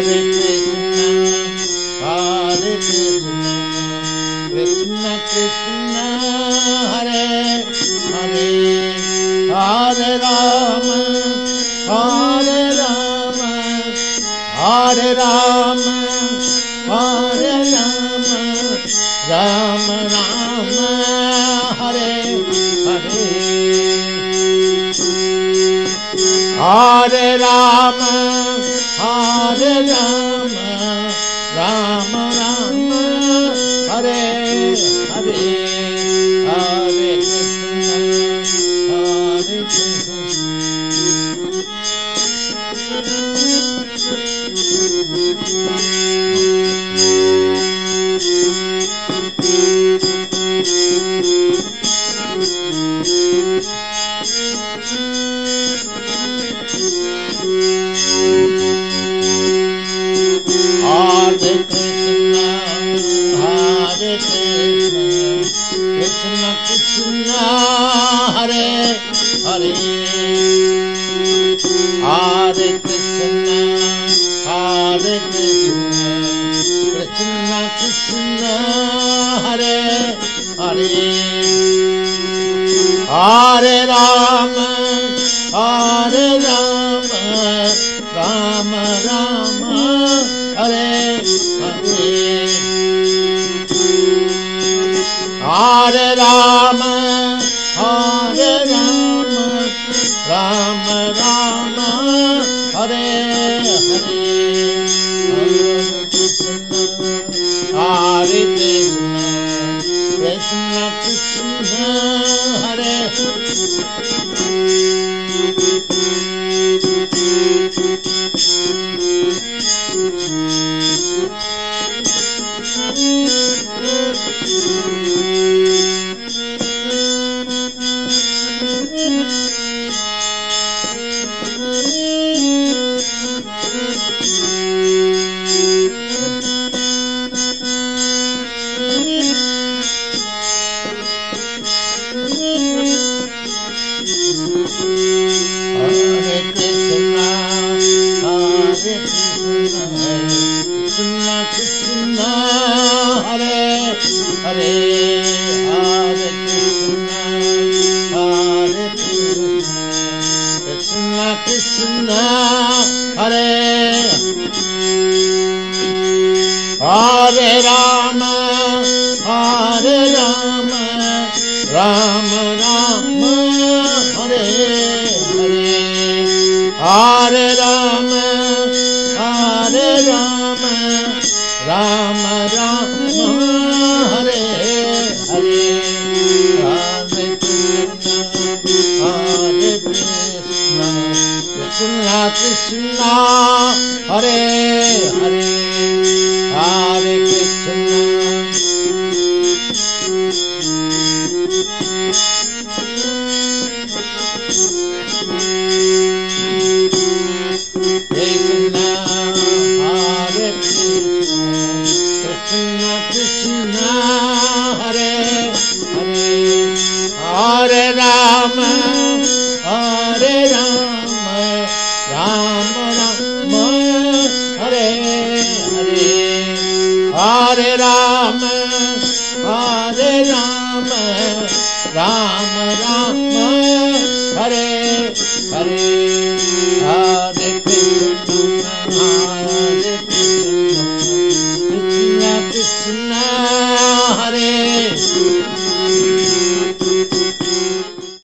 Hare Krishna, Krishna Krishna, Hare Hare, Hare Rama, Hare Rama, Hare Rama, Hare Rama, Rama Rama, Hare Hare. Hare Rama, Hare Rama, Rama Rama, Hare Hare, Hare Krishna, Hare Krishna. Hare Krishna, Hare Krishna, Krishna Krishna, Hare Hare, Hare Krishna, Hare Krishna, Krishna Krishna, Hare Hare, Hare Rama, Hare Rama, Rama Rama, Hare Hare, Hare Rama, Hare Rama, Rama Rama, Hare Hare, Hare Krishna, Hare Krishna, Krishna Krishna, Hare Krishna, Hare Hare Rama, Hare Rama, Rama Rama, Hare Hare, Hare Rama, Hare Rama, Rama Rama, Hare Hare, Hare Krishna, Hare Krishna, Krishna Krishna, Hare Hare, Hare Krishna. Krishna, Hare Krishna, Krishna Krishna, Hare Hare, Hare Rama, Hare Rama, Rama Rama, Hare Hare, Hare Rama, Hare Rama, Rama Rama, Hare Hare, Hare